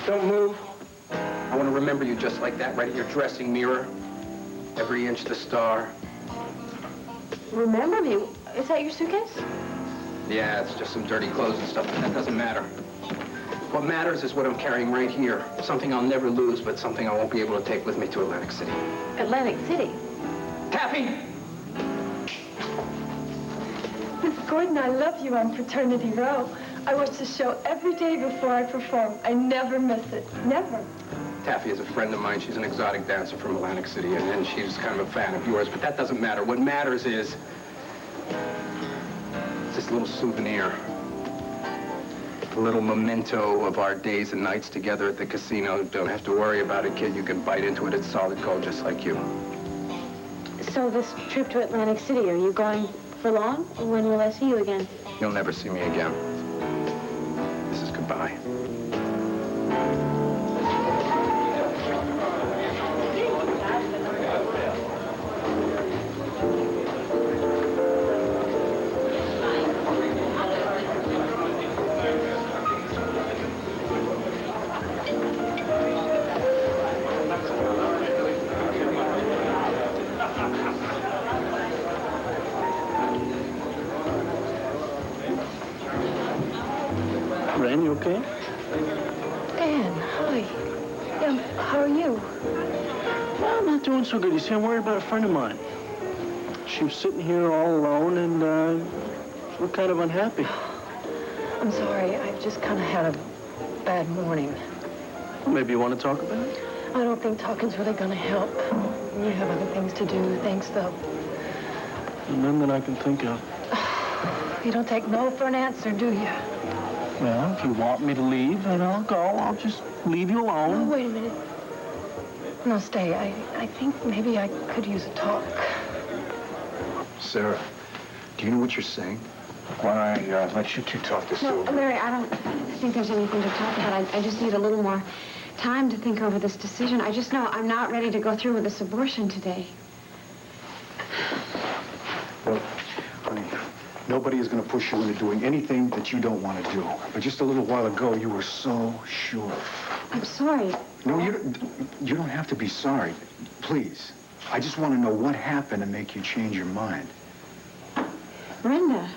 Don't move. I want to remember you just like that, right at your dressing mirror. Every inch the star. Remember me? Is that your suitcase? Yeah, it's just some dirty clothes and stuff, but that doesn't matter. What matters is what I'm carrying right here. Something I'll never lose, but something I won't be able to take with me to Atlantic City. Atlantic City? Taffy! Miss Gordon, I love you on Fraternity Row. I watch the show every day before I perform. I never miss it. Never. Taffy is a friend of mine. She's an exotic dancer from Atlantic City, and she's kind of a fan of yours, but that doesn't matter. What matters is this little souvenir. A little memento of our days and nights together at the casino. Don't have to worry about it, kid. You can bite into it. It's solid gold, just like you. So this trip to Atlantic City, are you going for long? Or when will I see you again? You'll never see me again. This is goodbye. You okay? Dan, hi. How are you? Well, I'm not doing so good. You see, I'm worried about a friend of mine. She was sitting here all alone, and she looked kind of unhappy. I'm sorry. I've just kind of had a bad morning. Maybe you want to talk about it? I don't think talking's really going to help. You have other things to do. Thanks, though. None that I can think of. You don't take no for an answer, do you? Well, if you want me to leave, then I'll go. I'll just leave you alone. No, wait a minute. No, stay. I think maybe I could use a talk. Sarah, do you know what you're saying? Why don't I let you two talk this over? No, Larry, I don't think there's anything to talk about. I just need a little more time to think over this decision. I just know I'm not ready to go through with this abortion today. Well, honey, nobody is going to push you into doing anything that you don't want to do. But just a little while ago, you were so sure. I'm sorry. No, you don't have to be sorry. Please. I just want to know what happened to make you change your mind. Brenda.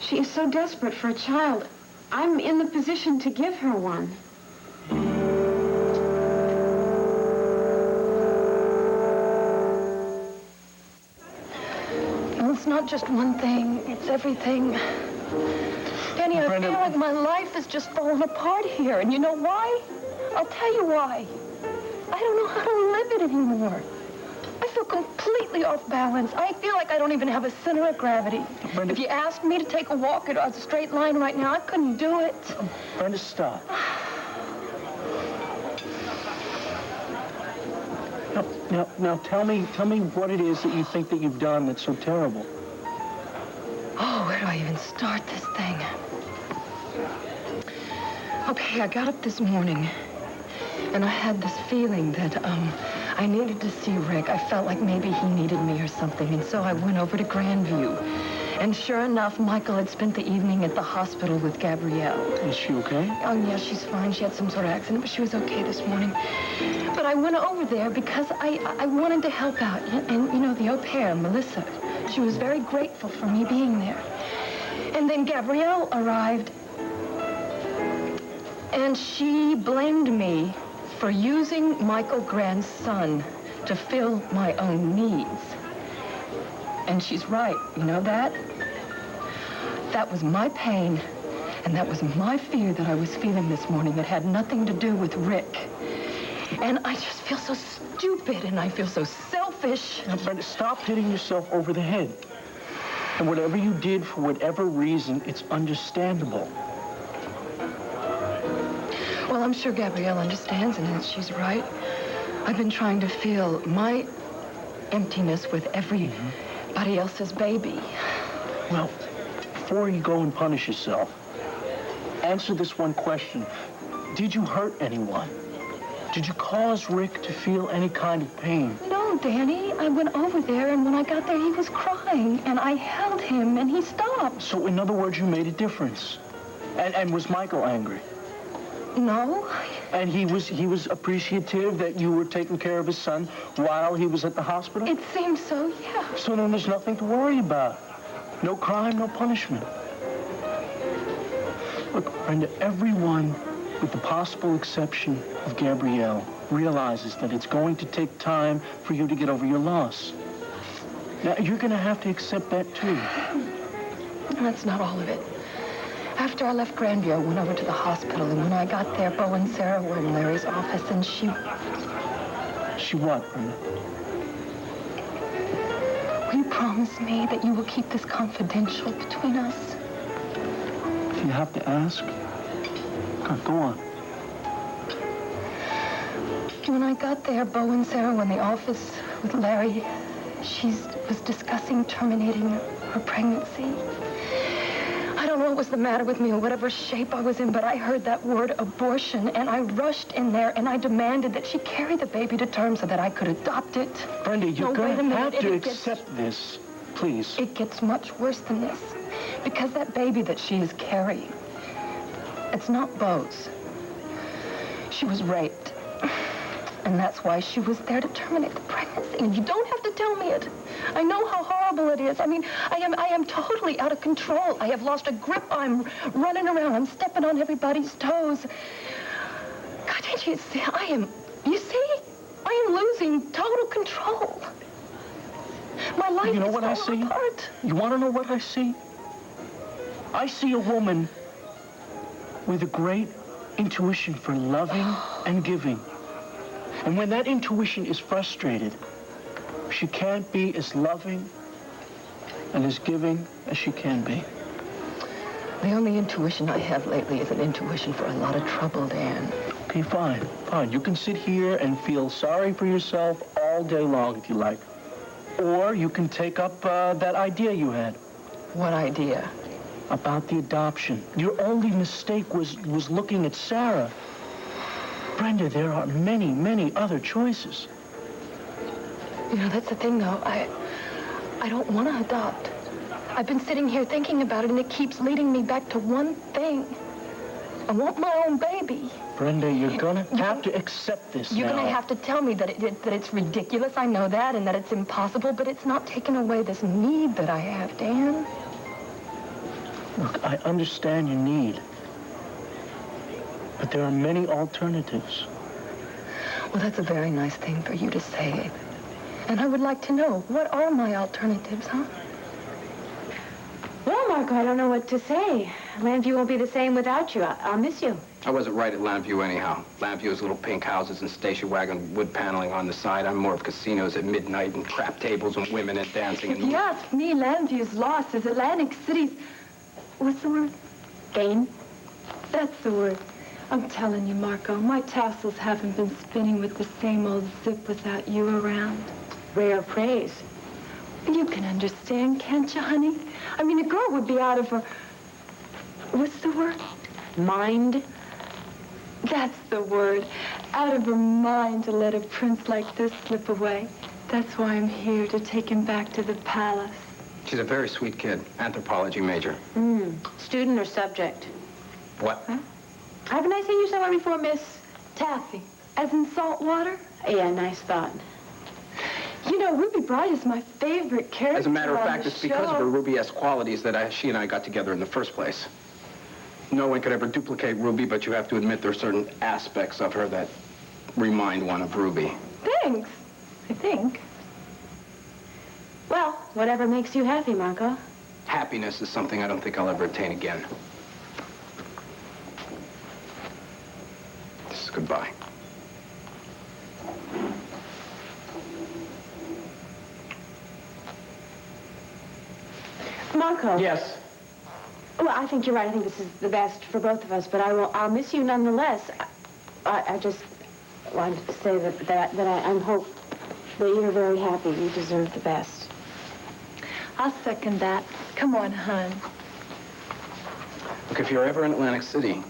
She is so desperate for a child. I'm in the position to give her one. Well, it's not just one thing. It's everything. Danny, I feel like my life is just falling apart here. And you know why? I'll tell you why. I don't know how to live it anymore. I feel completely off balance. I feel like I don't even have a center of gravity. Brenda, if you asked me to take a walk in a straight line right now, I couldn't do it. Brenda, stop. Now, tell me what it is that you think that you've done that's so terrible. Oh, where do I even start this thing? Okay, I got up this morning, and I had this feeling that, I needed to see Rick. I felt like maybe he needed me or something, and so I went over to Grandeview. And sure enough, Michael had spent the evening at the hospital with Gabrielle. Is she okay? Oh, yeah, she's fine. She had some sort of accident, but she was okay this morning. But I went over there because I wanted to help out. And, you know, the au pair, Melissa, she was very grateful for me being there. And then Gabrielle arrived, and she blamed me for using Michael Grand's son to fill my own needs. And she's right, you know that? That was my pain, and that was my fear that I was feeling this morning that had nothing to do with Rick. And I just feel so stupid, and I feel so selfish. Now, Brenda, stop hitting yourself over the head. And whatever you did for whatever reason, it's understandable. Well, I'm sure Gabrielle understands, and she's right. I've been trying to fill my emptiness with everybody else's baby. Well, before you go and punish yourself, answer this one question. Did you hurt anyone? Did you cause Rick to feel any kind of pain? No, Danny. I went over there, and when I got there, he was crying, and I held him, and he stopped. So, in other words, you made a difference. And was Michael angry? No. And he was appreciative that you were taking care of his son while he was at the hospital? It seems so, yeah. So then there's nothing to worry about. No crime, no punishment. Look, Brenda, everyone, with the possible exception of Gabrielle, realizes that it's going to take time for you to get over your loss. Now, you're going to have to accept that, too. That's not all of it. After I left Grandeview, I went over to the hospital, and when I got there, Bo and Sarah were in Larry's office, and she... She what, Brenda? Will you promise me that you will keep this confidential between us? If you have to ask, go on. When I got there, Bo and Sarah were in the office with Larry. She was discussing terminating her pregnancy. I don't know what was the matter with me or whatever shape I was in, but I heard that word abortion, and I rushed in there, and I demanded that she carry the baby to term so that I could adopt it. Brenda, you're going to have to accept this, please. It gets much worse than this, because that baby that she is carrying, it's not Bo's. She was raped. And that's why she was there to terminate the pregnancy. And you don't have to tell me it. I know how horrible it is. I mean, I am totally out of control. I have lost a grip. I'm running around. I'm stepping on everybody's toes. God, can't you see? You see? I am losing total control. My life is falling apart. You want to know what I see? I see a woman with a great intuition for loving and giving. And when that intuition is frustrated, she can't be as loving and as giving as she can be. The only intuition I have lately is an intuition for a lot of trouble, Dan. Okay, fine. You can sit here and feel sorry for yourself all day long if you like. Or you can take up that idea you had. What idea? About the adoption. Your only mistake was looking at Sarah. Brenda, there are many, many other choices. You know, that's the thing, though. I don't want to adopt. I've been sitting here thinking about it, and it keeps leading me back to one thing. I want my own baby. Brenda, you're going to have to accept this You're going to have to tell me that it's ridiculous, I know that, and that it's impossible, but it's not taking away this need that I have, Dan. Look, I understand your need. But there are many alternatives. Well, that's a very nice thing for you to say. And I would like to know, what are my alternatives, huh? Well, Marco, I don't know what to say. Llanview won't be the same without you. I'll miss you. I wasn't right at Llanview anyhow. Llanview is little pink houses and station wagon wood paneling on the side. I'm more of casinos at midnight and crap tables and women and dancing and... If you ask me, Llanview's lost as Atlantic City's... What's the word? Game? That's the word. I'm telling you, Marco, my tassels haven't been spinning with the same old zip without you around. Rare praise. You can understand, can't you, honey? I mean, a girl would be out of her... What's the word? Mind? That's the word. Out of her mind to let a prince like this slip away. That's why I'm here, to take him back to the palace. She's a very sweet kid. Anthropology major. Student or subject? What? Huh? Haven't I seen you somewhere before, Miss? Taffy. As in salt water? Yeah, nice thought. You know, Ruby Bright is my favorite character. As a matter of on fact, the it's because of show. her Ruby-esque qualities that she and I got together in the first place. No one could ever duplicate Ruby, but you have to admit there are certain aspects of her that remind one of Ruby. Thanks, I think. Well, whatever makes you happy, Marco. Happiness is something I don't think I'll ever attain again. This is goodbye. Marco. Yes. Well, I think you're right. I think this is the best for both of us, but I'll miss you nonetheless. I just wanted to say that I hope that you're very happy. You deserve the best. I'll second that. Come on, hon. Look, if you're ever in Atlantic City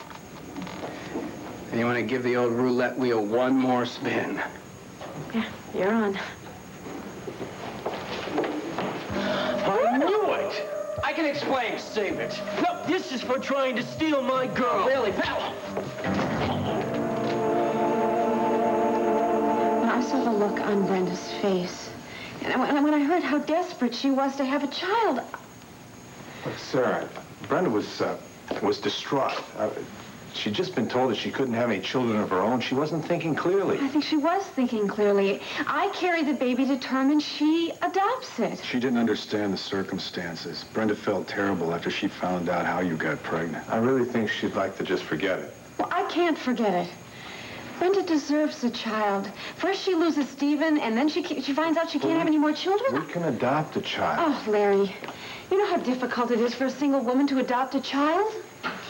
and you want to give the old roulette wheel one more spin. Yeah, you're on. I knew it! I can explain. Save it. No, this is for trying to steal my girl. Really, pal? When I saw the look on Brenda's face, and when I heard how desperate she was to have a child, Sarah, Brenda was distraught. She'd just been told that she couldn't have any children of her own. She wasn't thinking clearly. I think she was thinking clearly. I carry the baby to term and she adopts it. She didn't understand the circumstances. Brenda felt terrible after she found out how you got pregnant. I really think she'd like to just forget it. Well, I can't forget it. Brenda deserves a child. First she loses Stephen, and then she finds out she can't have any more children. We can adopt a child. Oh, Larry, you know how difficult it is for a single woman to adopt a child?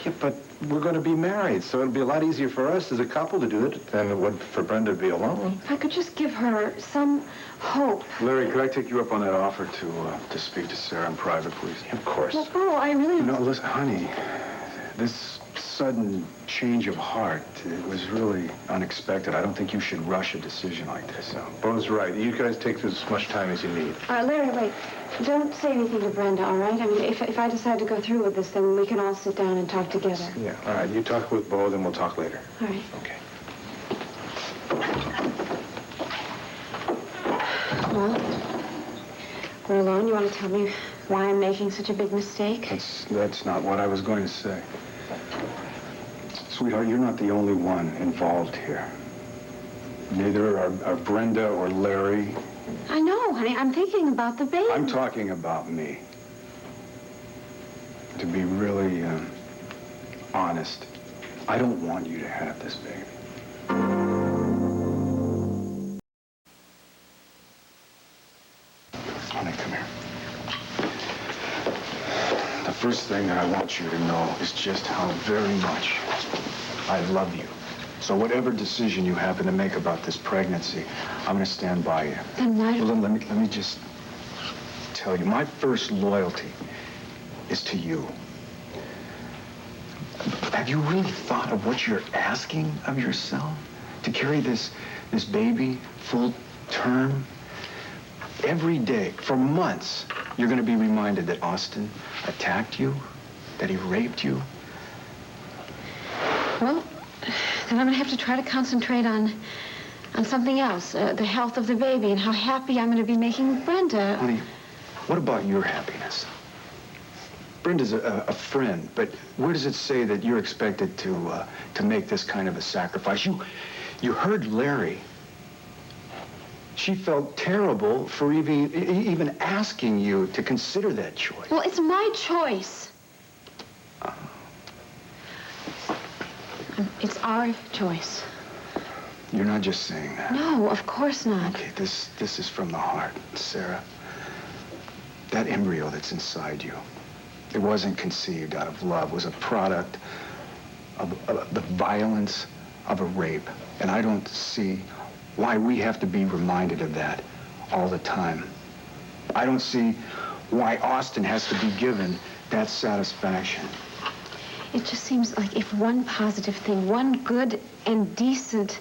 Yeah, but we're going to be married, so it'll be a lot easier for us as a couple to do it than it would for Brenda to be alone. If I could just give her some hope. Larry, could I take you up on that offer to speak to Sarah in private, please? Of course. Well, Bo, I really... No, listen, honey, this sudden change of heart, it was really unexpected. I don't think you should rush a decision like this. No, Bo's right. You guys take as much time as you need. Larry, wait. Don't say anything to Brenda, all right? I mean, if I decide to go through with this, then we can all sit down and talk together. Yeah, all right. You talk with Bo, then we'll talk later. All right. Okay. Well, we're alone. You want to tell me why I'm making such a big mistake? That's not what I was going to say. Sweetheart, you're not the only one involved here. Neither are Brenda or Larry. I know, honey. I'm thinking about the baby. I'm talking about me. To be really honest, I don't want you to have this baby. Honey, come here. The first thing that I want you to know is just how very much I love you. So whatever decision you happen to make about this pregnancy, I'm going to stand by you. Then why... Well, let me just tell you, my first loyalty is to you. Have you really thought of what you're asking of yourself? To carry this baby full term? Every day, for months, you're going to be reminded that Austin attacked you, that he raped you. Well, then I'm going to have to try to concentrate on something else. The health of the baby and how happy I'm going to be making Brenda. Honey, what about your happiness? Brenda's a friend, but where does it say that you're expected to make this kind of a sacrifice? You heard Larry. She felt terrible for even asking you to consider that choice. Well, it's my choice. It's our choice. You're not just saying that. No, of course not. Okay, this is from the heart, Sarah. That embryo that's inside you, it wasn't conceived out of love. It was a product of the violence of a rape. And I don't see why we have to be reminded of that all the time. I don't see why Austin has to be given that satisfaction. It just seems like if one positive thing, one good and decent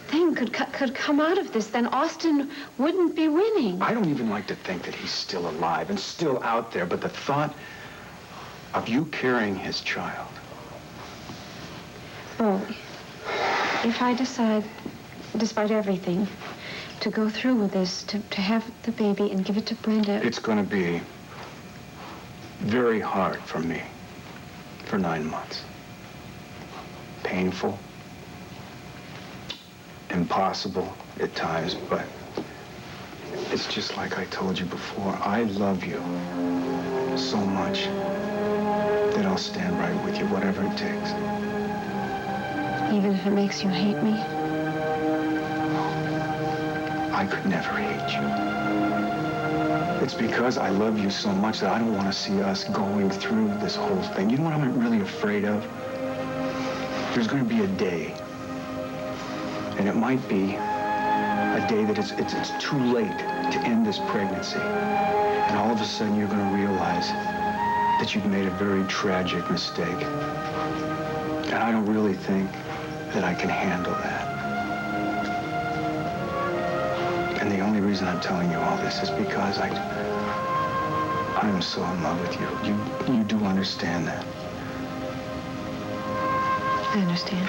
thing could come out of this, then Austin wouldn't be winning. I don't even like to think that he's still alive and still out there, but the thought of you carrying his child. Well, if I decide, despite everything, to go through with this, to have the baby and give it to Brenda... It's going to be very hard for me for 9 months. Painful. Impossible at times, but it's just like I told you before. I love you so much that I'll stand right with you, whatever it takes. Even if it makes you hate me? I could never hate you. It's because I love you so much that I don't want to see us going through this whole thing. You know what I'm really afraid of? There's going to be a day, and it might be a day that it's too late to end this pregnancy. And all of a sudden you're going to realize that you've made a very tragic mistake. And I don't really think that I can handle that. And the only reason I'm telling you all this is because I I'm so in love with you. You do understand that. I understand.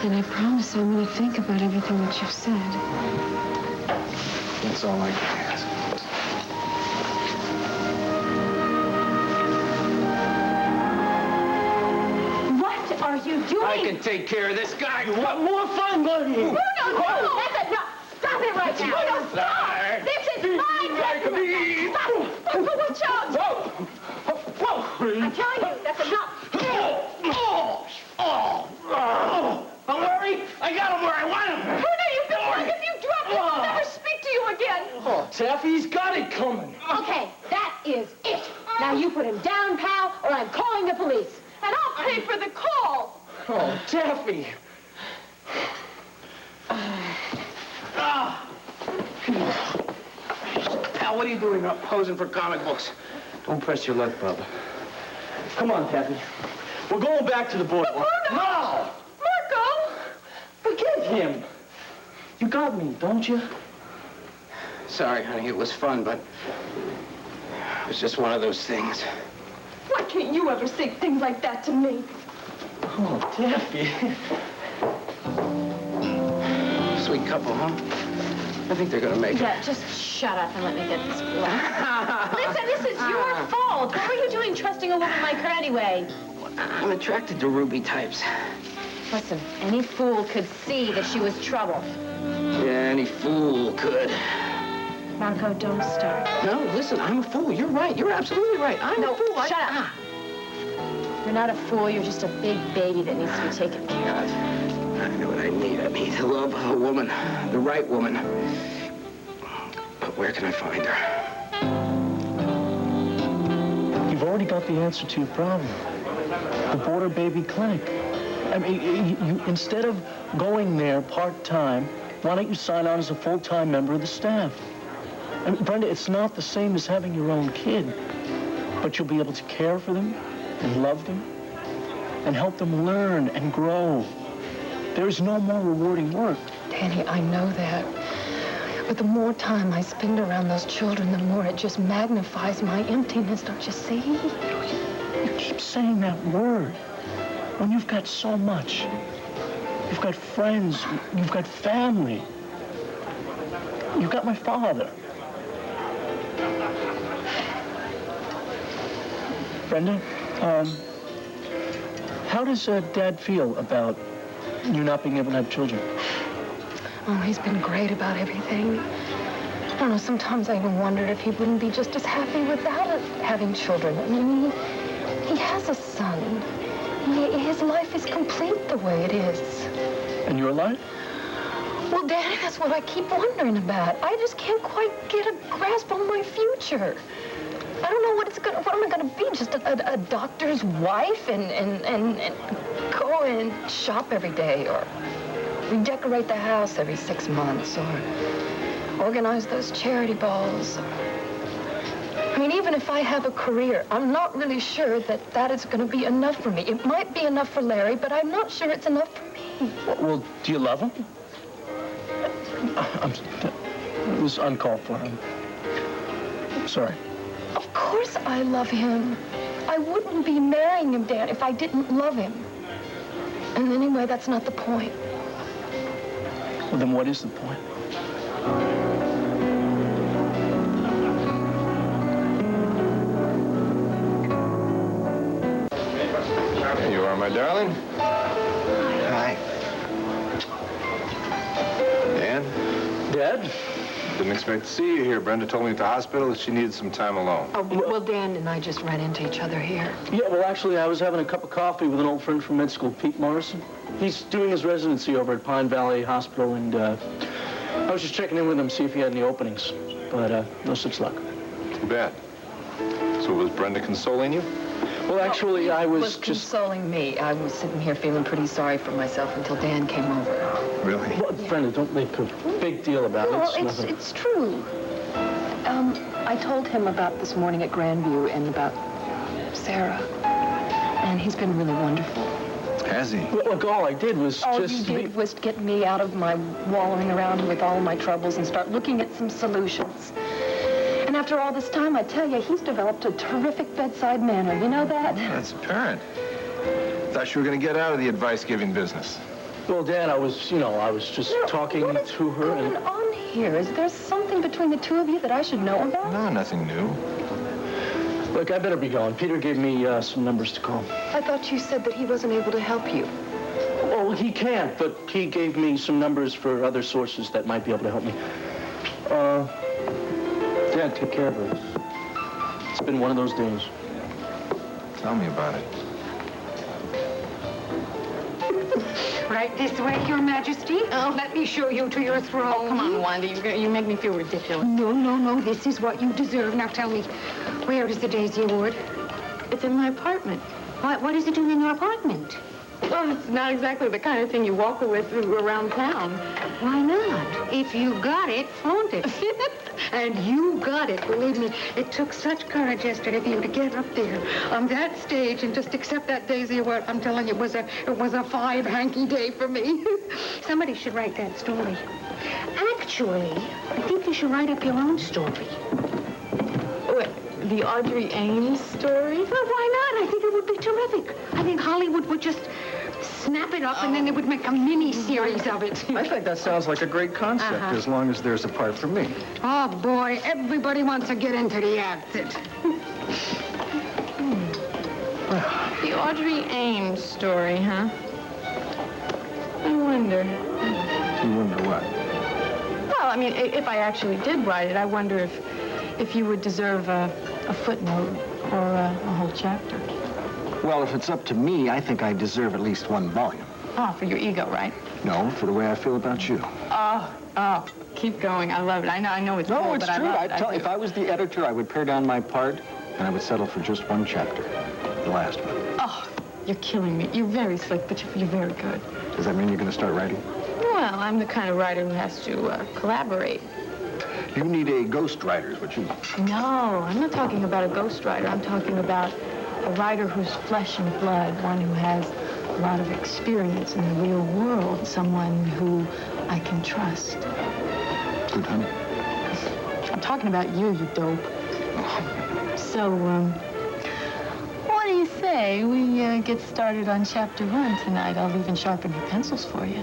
And I promise I'm going to think about everything that you've said. That's all I can ask. What are you doing? I can take care of this guy. You want more fun, buddy? Bruno, no! That's it! No! Stop it right now! Bruno, stop! This is my destiny! Stop! Watch out! I'm telling you, that's enough! Don't worry, I got him where I want him. Bruno, you've been like if you drop it, I'll never speak to you again! Oh, Taffy's got it coming. Okay, that is it! Now you put him down, pal, or I'm calling the police. And I'll pay for the call! Oh, Taffy. Al, what are you doing up posing for comic books? Don't press your luck, Bubba. Come on, Taffy. We're going back to the boardwalk. No! Marco! Forget him. You got me, don't you? Sorry, honey, it was fun, but it was just one of those things. Why can't you ever say things like that to me? Oh, Taffy. Sweet couple, huh? I think they're gonna make it. Yeah, just shut up and let me get this blood. Listen, this is your fault. What were you doing trusting a woman like her anyway? I'm attracted to Ruby types. Listen, any fool could see that she was trouble. Yeah, any fool could. Marco, don't start. No, listen, I'm a fool. You're right. You're absolutely right. I'm a fool. Shut up. You're not a fool. You're just a big baby that needs to be taken care of. I know what I need. I need to love a woman, the right woman. But where can I find her? You've already got the answer to your problem. The Border Baby Clinic. I mean, you instead of going there part-time, why don't you sign on as a full-time member of the staff? I mean, Brenda, it's not the same as having your own kid, but you'll be able to care for them and love them and help them learn and grow. There is no more rewarding work. Danny, I know that. But the more time I spend around those children, the more it just magnifies my emptiness, don't you see? You keep saying that word when you've got so much. You've got friends, you've got family. You've got my father. Brenda, how does Dad feel about you not being able to have children? Oh, he's been great about everything. I don't know, sometimes I even wondered if he wouldn't be just as happy without having children. I mean, he has a son. His life is complete the way it is. And your life? Well, Danny, that's what I keep wondering about. I just can't quite get a grasp on my future. I don't know what am I gonna be? Just a doctor's wife and go and shop every day, or redecorate the house every 6 months, or organize those charity balls. I mean, even if I have a career, I'm not really sure that is going to be enough for me. It might be enough for Larry, but I'm not sure it's enough for me. Well, do you love him? It was uncalled for. I'm sorry. Of course I love him. I wouldn't be marrying him, Dad, if I didn't love him. And anyway, that's not the point. Well, then what is the point? There you are, my darling. Hi. Dan? Dad? Didn't expect to see you here. Brenda told me at the hospital that she needed some time alone. Oh, well, Dan and I just ran into each other here. Yeah, well, actually, I was having a cup of coffee with an old friend from med school, Pete Morrison. He's doing his residency over at Pine Valley Hospital, and I was just checking in with him, see if he had any openings. But no such luck. Too bad. So was Brenda consoling you? Well, actually, I was just... consoling me. I was sitting here feeling pretty sorry for myself until Dan came over. Really? Well, Brenda, don't make a big deal about it. Well, nothing. it's true. I told him about this morning at Grandeview and about Sarah. And he's been really wonderful. Has he? Well, look, all I did was All just... you did was get me out of my wallowing around with all my troubles and start looking at some solutions. And after all this time, I tell you, he's developed a terrific bedside manner. You know that? Yeah, that's apparent. Thought you were going to get out of the advice-giving business. Well, Dad, I was just talking to her and... What's on here? Is there something between the two of you that I should know about? No, nothing new. Look, I better be going. Peter gave me some numbers to call. I thought you said that he wasn't able to help you. Oh, he can't, but he gave me some numbers for other sources that might be able to help me. Dad, take care of her. It's been one of those days. Tell me about it. Right this way, Your Majesty. Oh, let me show you to your throne. Oh, come on, Wanda. You make me feel ridiculous. No. This is what you deserve. Now tell me, where is the Daisy Award? It's in my apartment. What is it doing in your apartment? Well, it's not exactly the kind of thing you walk with around town. Why not? If you got it, flaunt it. And you got it, believe me. It took such courage yesterday for you to get up there on that stage and just accept that Daisy Award. I'm telling you, it was a fine, hanky day for me. Somebody should write that story. Actually, I think you should write up your own story. What, the Audrey Ames story? Well, why not? I think it would be terrific. I think Hollywood would just snap it up and then they would make a mini-series of it. I think that sounds like a great concept, as long as there's a part for me. Oh, boy, everybody wants to get into the outfit. The Audrey Ames story, huh? I wonder. You wonder what? Well, I mean, if I actually did write it, I wonder if you would deserve a footnote or a whole chapter. Well, if it's up to me, I think I deserve at least one volume. Oh, for your ego, right? No, for the way I feel about you. Oh, keep going. I love it. I know it's No, cool, it's but true. I love it. If I was the editor, I would pare down my part, and I would settle for just one chapter, the last one. Oh, you're killing me. You're very slick, but you're very good. Does that mean you're going to start writing? Well, I'm the kind of writer who has to collaborate. You need a ghostwriter, is what you need. No, I'm not talking about a ghostwriter. I'm talking about a writer who's flesh and blood, one who has a lot of experience in the real world, someone who I can trust. Good, honey. I'm talking about you dope. So, what do you say we get started on chapter 1 tonight? I'll even sharpen your pencils for you.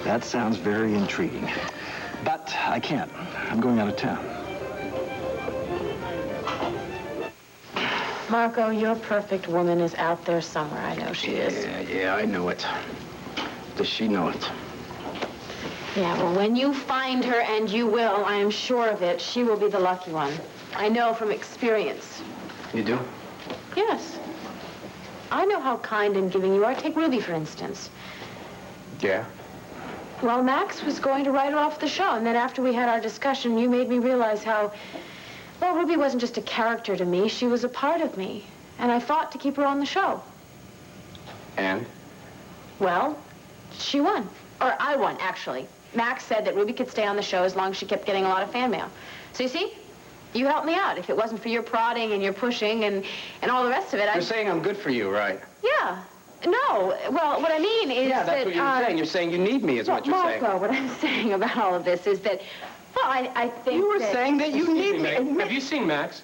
That sounds very intriguing. But I can't. I'm going out of town. Marco, your perfect woman is out there somewhere. I know she is. Yeah, I know it. Does she know it? Yeah, well, when you find her, and you will, I am sure of it, she will be the lucky one. I know from experience. You do? Yes. I know how kind and giving you are. Take Ruby, for instance. Yeah? Well, Max was going to write her off the show, and then after we had our discussion, you made me realize how... Well, Ruby wasn't just a character to me. She was a part of me. And I fought to keep her on the show. And? Well, she won. Or I won, actually. Max said that Ruby could stay on the show as long as she kept getting a lot of fan mail. So you see, you helped me out. If it wasn't for your prodding and your pushing and all the rest of it, You're saying I'm good for you, right? Yeah. No. Well, what I mean is Yeah, that's that... what you're saying. You're saying you need me is what you're saying. Marco, what I'm saying about all of this is that... Well, I think You were that... saying that you need me. Have you seen Max?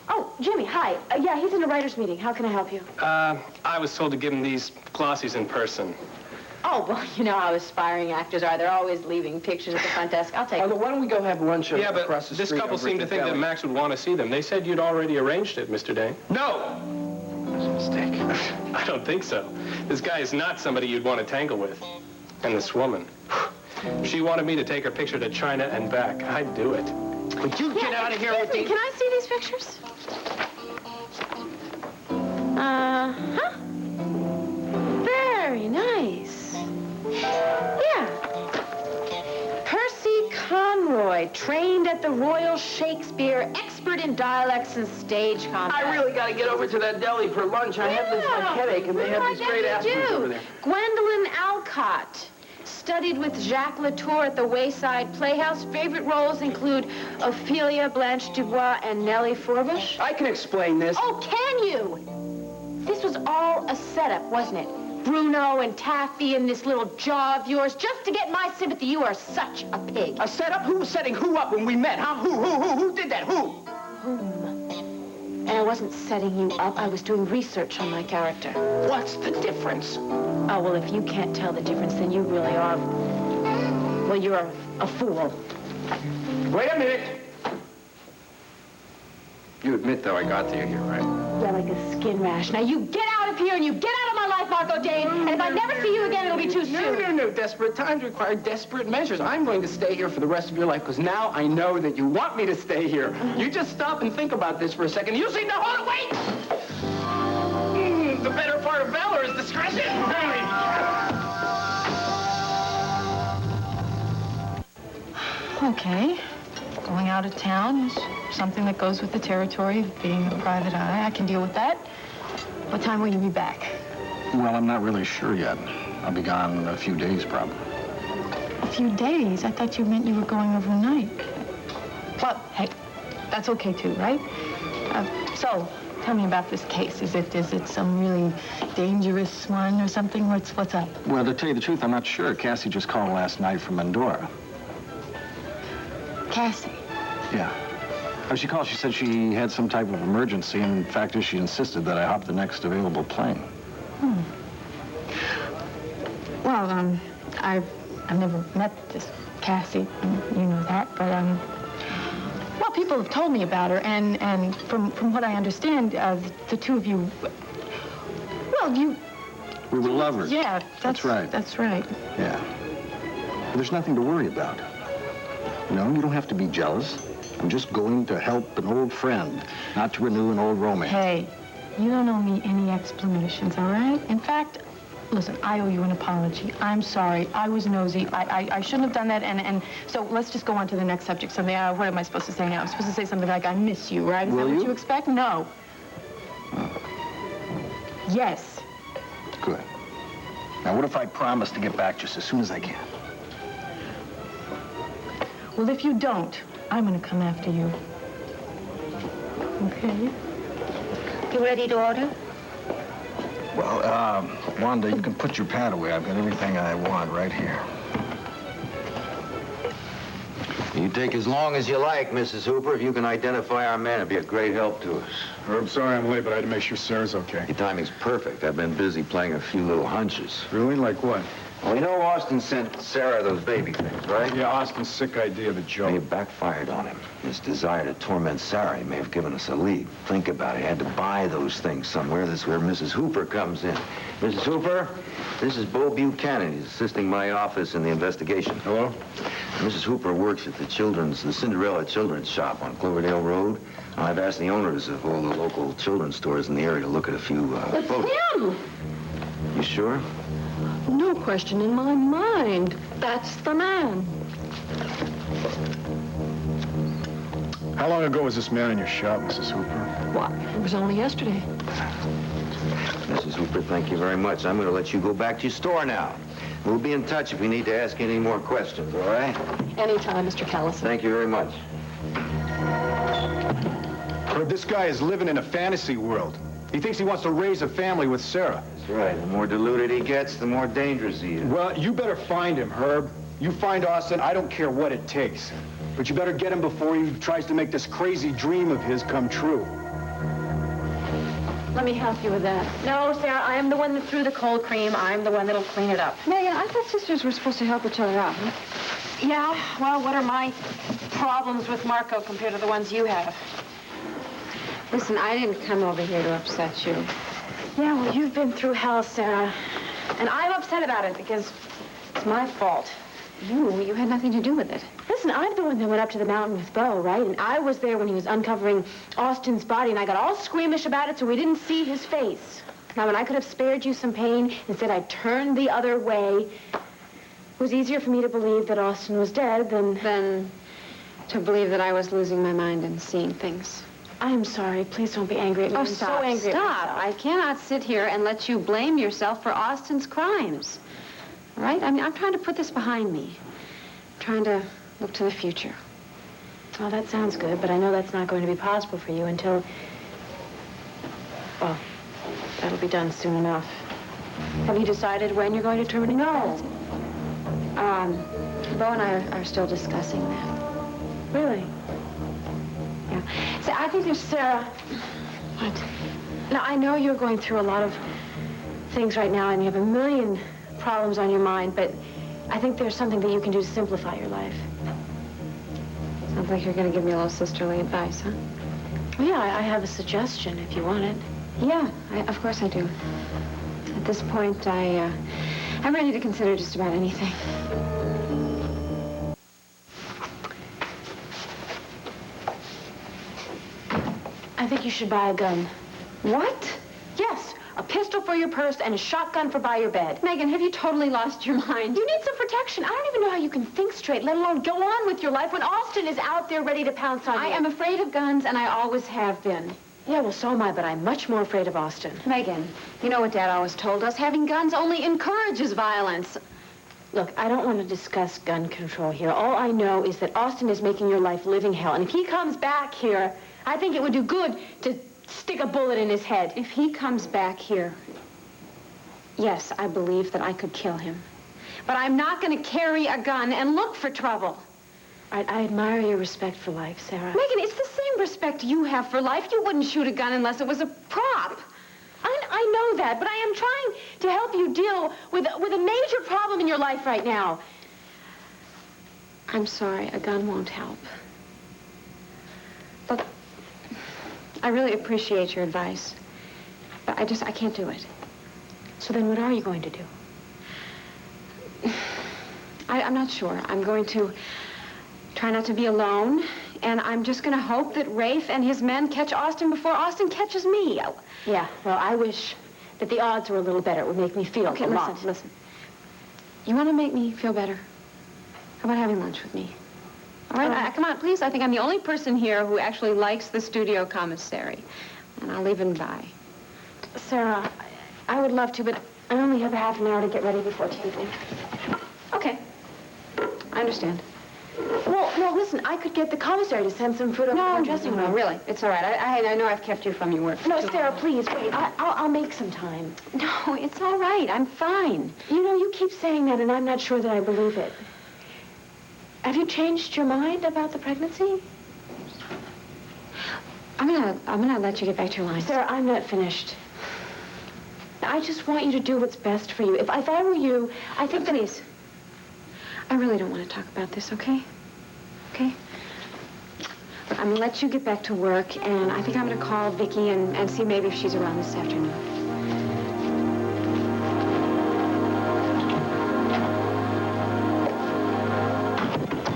Oh, Jimmy, hi. Yeah, he's in a writer's meeting. How can I help you? I was told to give him these glossies in person. Oh, well, you know how aspiring actors are. They're always leaving pictures at the front desk. I'll take them. Why don't we go have lunch Yeah, but across the street? this couple seemed to think that Max would want to see them. They said you'd already arranged it, Mr. Dane. No! That's a mistake. I don't think so. This guy is not somebody you'd want to tangle with. And this woman. If she wanted me to take her picture to China and back, I'd do it. Would you get out of here with Excuse me, can I see these pictures? Uh-huh. Very nice. Yeah. Percy Conroy, trained at the Royal Shakespeare, expert in dialects and stage combat. I really got to get over to that deli for lunch. I have this headache, and they have these great apples over there. Gwendolyn Alcott. Studied with Jacques Latour at the Wayside Playhouse. Favorite roles include Ophelia, Blanche Dubois, and Nellie Forbush. I can explain this. Oh, can you? This was all a setup, wasn't it? Bruno and Taffy and this little jaw of yours just to get my sympathy. You are such a pig. A setup? Who was setting who up when we met, huh? Who did that? Who? Whom? And I wasn't setting you up. I was doing research on my character. What's the difference? Oh, well, if you can't tell the difference, then you really are... Well, you're a fool. Wait a minute. You admit, though, I got to you here, right? Yeah, like a skin rash. Now, you get out of here and you get out of my life, Marco Dane. And if I never see you again, it'll be too soon. No. Desperate times require desperate measures. I'm going to stay here for the rest of your life because now I know that you want me to stay here. You just stop and think about this for a second. You seem to hold it. Wait! The better part of valor is discretion. Okay. Going out of town is something that goes with the territory of being a private eye. I can deal with that. What time will you be back? Well, I'm not really sure yet. I'll be gone a few days, probably. A few days? I thought you meant you were going overnight. Well, hey, that's okay too, right? So, tell me about this case. Is it some really dangerous one or something? What's up? Well, to tell you the truth, I'm not sure. Cassie just called last night from Mendorra. Cassie? Yeah. She called. She said she had some type of emergency, and in fact, she insisted that I hop the next available plane. Well, I've never met this Cassie, you know that, but well, people have told me about her, and from what I understand, the two of you, well, you. We were lovers. Yeah, that's right. That's right. Yeah. But there's nothing to worry about. You know, you don't have to be jealous. I'm just going to help an old friend, not to renew an old romance. Hey, you don't owe me any explanations, all right? In fact, listen, I owe you an apology. I'm sorry. I was nosy. I shouldn't have done that, and so let's just go on to the next subject. Something, what am I supposed to say now? I'm supposed to say something like, I miss you, right? Is that what you expect? No. Yes. Good. Now, what if I promise to get back just as soon as I can? Well, if you don't, I'm going to come after you. Okay? You ready to order? Well, Wanda, you can put your pad away. I've got everything I want right here. You take as long as you like, Mrs. Hooper. If you can identify our man, it'd be a great help to us. Herb, sorry I'm late, but I had to make sure Sarah's okay. Your timing's perfect. I've been busy playing a few little hunches. Really? Like what? Well, you know Austin sent Sarah those baby things, right? Yeah, Austin's sick idea of a joke. May have backfired on him. His desire to torment Sarah may have given us a lead. Think about it. He had to buy those things somewhere. This is where Mrs. Hooper comes in. Mrs. Hooper, this is Bo Buchanan. He's assisting my office in the investigation. Hello? Mrs. Hooper works at the Cinderella Children's Shop on Cloverdale Road. I've asked the owners of all the local children's stores in the area to look at a few It's photos. him! You sure? No question in my mind. That's the man. How long ago was this man in your shop, Mrs. Hooper? What? It was only yesterday. Mrs. Hooper, thank you very much. I'm going to let you go back to your store now. We'll be in touch if we need to ask any more questions, all right? Anytime, Mr. Callison. Thank you very much. Herb, this guy is living in a fantasy world. He thinks he wants to raise a family with Sarah. That's right. The more deluded he gets, the more dangerous he is. Well, you better find him, Herb. You find Austin, I don't care what it takes. But you better get him before he tries to make this crazy dream of his come true. Let me help you with that. No, Sarah, I am the one that threw the cold cream. I'm the one that'll clean it up. Megan, I thought sisters were supposed to help each other out. Huh? Yeah, well, what are my problems with Marco compared to the ones you have? Listen, I didn't come over here to upset you. Yeah, well, you've been through hell, Sarah. And I'm upset about it because it's my fault. You had nothing to do with it. Listen, I'm the one that went up to the mountain with Bo, right? And I was there when he was uncovering Austin's body, and I got all squeamish about it so we didn't see his face. Now, when I could have spared you some pain, instead I turned the other way. It was easier for me to believe that Austin was dead than to believe that I was losing my mind and seeing things. I'm sorry. Please don't be angry at me. Oh, I'm stop, so angry stop. at myself. I cannot sit here and let you blame yourself for Austin's crimes. All right? I mean, I'm trying to put this behind me. I'm trying to look to the future. Well, that sounds good, but I know that's not going to be possible for you until... Well, that'll be done soon enough. Have you decided when you're going to terminate? No. Bo and I are still discussing that. Really? Yeah. See, I think there's, Sarah... What? Now, I know you're going through a lot of things right now, and you have a million problems on your mind, but I think there's something that you can do to simplify your life. Sounds like you're going to give me a little sisterly advice, huh? Well, yeah, I have a suggestion if you want it. Yeah, of course I do. At this point, I'm ready to consider just about anything. I think you should buy a gun. What? Yes, a pistol for your purse and a shotgun for by your bed. Megan, have you totally lost your mind? You need some protection. I don't even know how you can think straight, let alone go on with your life when Austin is out there ready to pounce on you. I am afraid of guns, and I always have been. Yeah, well, so am I, but I'm much more afraid of Austin. Megan, you know what Dad always told us? Having guns only encourages violence. Look, I don't want to discuss gun control here. All I know is that Austin is making your life living hell. And if he comes back here, I think it would do good to stick a bullet in his head. If he comes back here, yes, I believe that I could kill him. But I'm not going to carry a gun and look for trouble. I admire your respect for life, Sarah. Megan, it's the same respect you have for life. You wouldn't shoot a gun unless it was a prop. I know that, but I am trying to help you deal with a major problem in your life right now. I'm sorry, a gun won't help. Look, I really appreciate your advice, but I can't do it. So then what are you going to do? I'm not sure. I'm going to try not to be alone, and I'm just going to hope that Rafe and his men catch Austin before Austin catches me. Yeah, well, I wish that the odds were a little better. It would make me feel okay, a lot. listen. You want to make me feel better? How about having lunch with me? All right, come on, please. I think I'm the only person here who actually likes the studio commissary, and I'll even buy. Sarah, I would love to, but I only have a half an hour to get ready before TV. Okay. I understand. Well, no, listen, I could get the commissary to send some food over to our dressing room. No, really. It's all right. I know I've kept you from your work. No, Sarah, please, wait. I'll make some time. No, it's all right. I'm fine. You know, you keep saying that, and I'm not sure that I believe it. Have you changed your mind about the pregnancy? I'm gonna let you get back to your line. Sarah, I'm not finished. I just want you to do what's best for you. If I were you, I think that... Please. I really don't want to talk about this, okay? Okay? But I'm gonna let you get back to work, and I think I'm gonna call Vicki and see maybe if she's around this afternoon.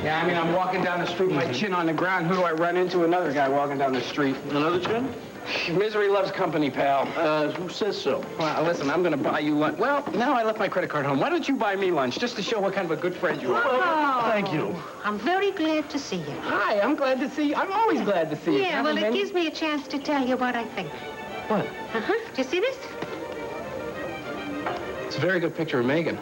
Yeah, I mean, I'm walking down the street, my chin on the ground. Who do I run into? Another guy walking down the street. Another chin? Misery loves company, pal. Who says so? Well, listen, I'm going to buy you lunch. Well, now I left my credit card home. Why don't you buy me lunch, just to show what kind of a good friend you are? Oh, Thank you. I'm very glad to see you. Hi, I'm glad to see you. I'm always glad to see you. Yeah, well, it gives me a chance to tell you what I think. What? Uh-huh. Do you see this? It's a very good picture of Megan.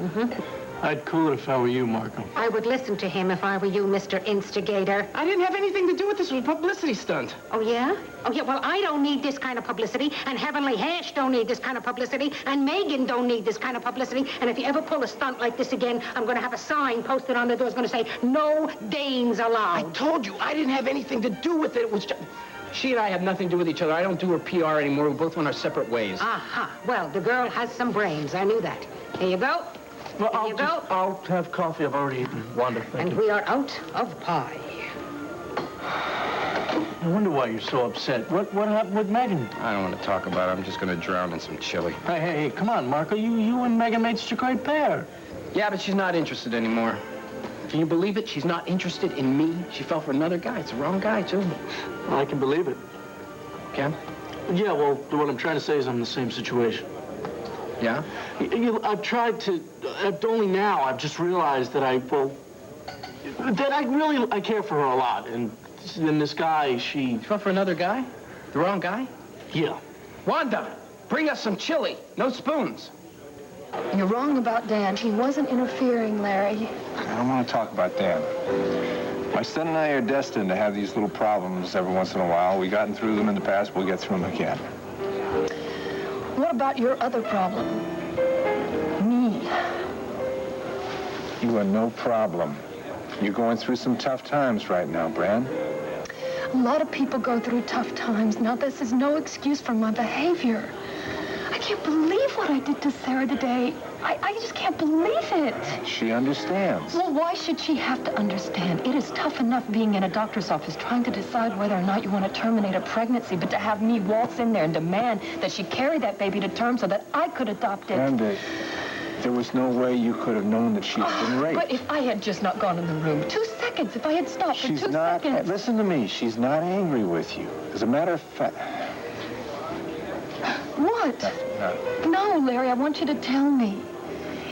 I'd cool it if I were you, Marco. I would listen to him if I were you, Mr. Instigator. I didn't have anything to do with this. It was a publicity stunt. Oh, yeah? Oh, yeah, well, I don't need this kind of publicity, and Heavenly Hash don't need this kind of publicity, and Megan don't need this kind of publicity, and if you ever pull a stunt like this again, I'm going to have a sign posted on the door that's going to say, "No Danes allowed." I told you, I didn't have anything to do with it. It was just... She and I have nothing to do with each other. I don't do her PR anymore. We both went our separate ways. Aha. Well, the girl has some brains. I knew that. Here you go. Well, Here you go. I'll have coffee. I've already eaten. Wanda, thank And you. we are out of pie. I wonder why you're so upset. What happened with Megan? I don't want to talk about it. I'm just going to drown in some chili. Hey, come on, Marco. You and Megan made such a great pair. Yeah, but she's not interested anymore. Can you believe it? She's not interested in me. She fell for another guy. It's the wrong guy, too. I can believe it. Ken? Yeah, well, what I'm trying to say is I'm in the same situation. Yeah? I've tried to... only now I've just realized that I care for her a lot. And then this guy, she... You fell for another guy? The wrong guy? Yeah. Wanda, bring us some chili. No spoons. You're wrong about Dan. He wasn't interfering, Larry. I don't want to talk about Dan. My son and I are destined to have these little problems every once in a while. We've gotten through them in the past. We'll get through them again. What about your other problem? You are no problem. You're going through some tough times right now, Bran. A lot of people go through tough times. Now, this is no excuse for my behavior. I can't believe what I did to Sarah today. I just can't believe it. She understands. Well, why should she have to understand? It is tough enough being in a doctor's office trying to decide whether or not you want to terminate a pregnancy, but to have me waltz in there and demand that she carry that baby to term so that I could adopt it. And there was no way you could have known that she had been raped. But if I had just not gone in the room, 2 seconds, if I had stopped for 2 seconds. Listen to me, she's not angry with you. As a matter of fact... What? No, Larry, I want you to tell me.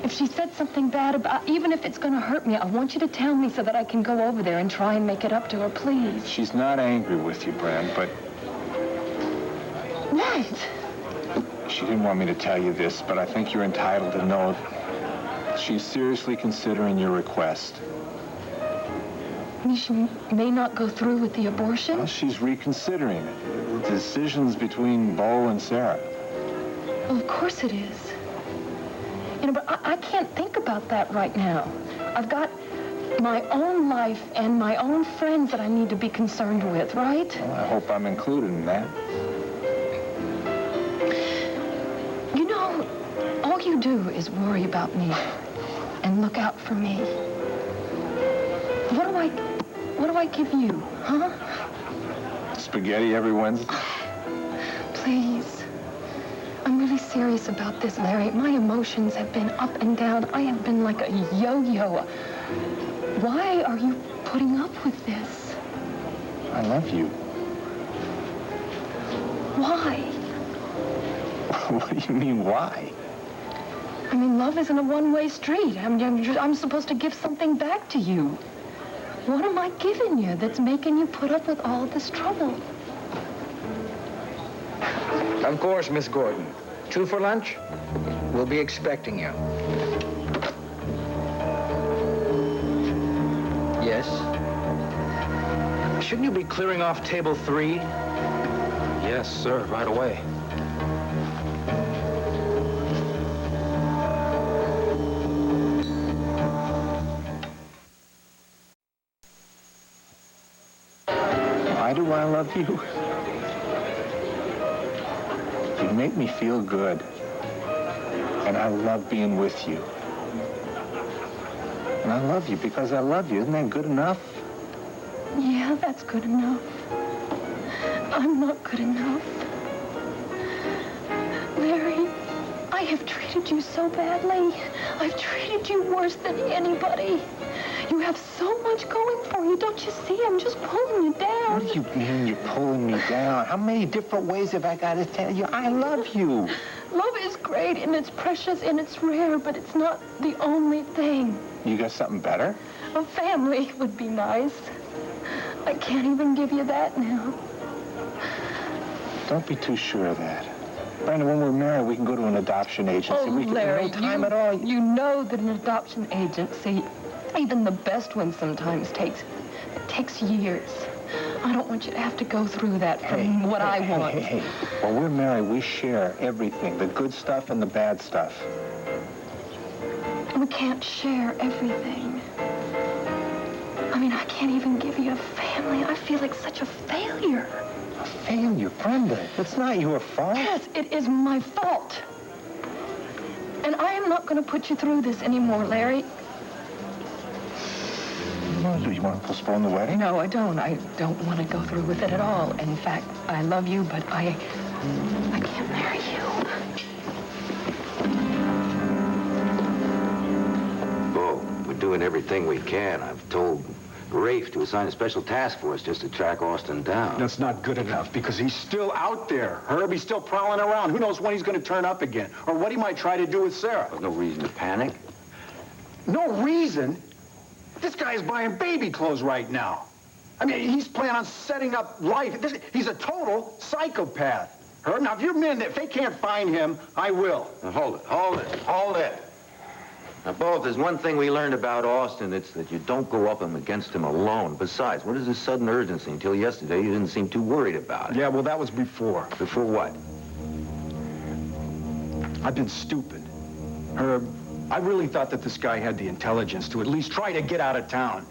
If she said something bad about, even if it's going to hurt me, I want you to tell me so that I can go over there and try and make it up to her, please. She's not angry with you, Bran, but... What? She didn't want me to tell you this, but I think you're entitled to know she's seriously considering your request. She may not go through with the abortion? Well, she's reconsidering it. The decision's between Bo and Sarah. Well, of course it is. You know, but I can't think about that right now. I've got my own life and my own friends that I need to be concerned with, right? Well, I hope I'm included in that. You know, all you do is worry about me and look out for me. What do I give you, huh? Spaghetti every Wednesday? Please. I'm really serious about this, Larry. My emotions have been up and down. I have been like a yo-yo. Why are you putting up with this? I love you. Why? What do you mean, why? I mean, love isn't a one-way street. I'm supposed to give something back to you. What am I giving you that's making you put up with all of this trouble? Of course, Miss Gordon. 2 for lunch? We'll be expecting you. Yes? Shouldn't you be clearing off table 3? Yes, sir, right away. Why do I love you? You make me feel good. And I love being with you. And I love you because I love you. Isn't that good enough? Yeah, that's good enough. I'm not good enough. Larry, I have treated you so badly. I've treated you worse than anybody. You have so much going for you. Don't you see? I'm just pulling you down. What do you mean you're pulling me down? How many different ways have I got to tell you I love you? Love is great, and it's precious, and it's rare, but it's not the only thing. You got something better? A family would be nice. I can't even give you that now. Don't be too sure of that. Brenda, when we're married, we can go to an adoption agency. Oh, we can Larry, no time at all. You know that an adoption agency, even the best one sometimes takes years. I don't want you to have to go through that from what I want. Hey. When we're married, we share everything, the good stuff and the bad stuff. We can't share everything. I mean, I can't even give you a family. I feel like such a failure. A failure, Brenda. It's not your fault. Yes, it is my fault. And I am not going to put you through this anymore, Larry. Do you want to postpone the wedding? No, I don't. I don't want to go through with it at all. In fact, I love you, but I can't marry you. Bo, we're doing everything we can. I've told Rafe to assign a special task force just to track Austin down. That's not good enough because he's still out there. Herb, he's still prowling around. Who knows when he's going to turn up again or what he might try to do with Sarah. There's no reason to panic. No reason? This guy's buying baby clothes right now. I mean, he's planning on setting up life. He's a total psychopath. Herb, now, if you're men, if they can't find him, I will. Now, hold it. Now, Bo, if there's one thing we learned about Austin, it's that you don't go up against him alone. Besides, what is this sudden urgency? Until yesterday, you didn't seem too worried about it. Yeah, well, that was before. Before what? I've been stupid. Herb, I really thought that this guy had the intelligence to at least try to get out of town.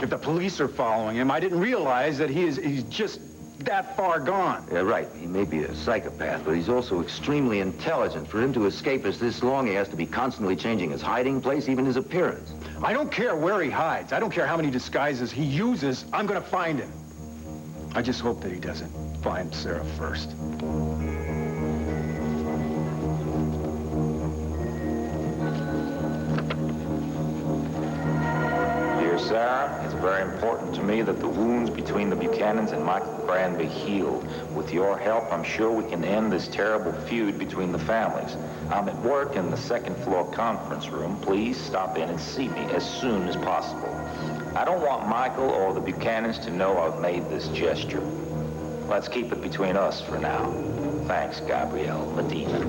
If the police are following him, I didn't realize that he's just that far gone. Yeah, right. He may be a psychopath, but he's also extremely intelligent. For him to escape us this long, he has to be constantly changing his hiding place, even his appearance. I don't care where he hides. I don't care how many disguises he uses. I'm gonna find him. I just hope that he doesn't find Sarah first. Dear Sarah, it's very important to me that the wounds between the Buchanans and Michael Grand be healed. With your help, I'm sure we can end this terrible feud between the families. I'm at work in the second-floor conference room. Please stop in and see me as soon as possible. I don't want Michael or the Buchanans to know I've made this gesture. Let's keep it between us for now. Thanks, Gabrielle Medina.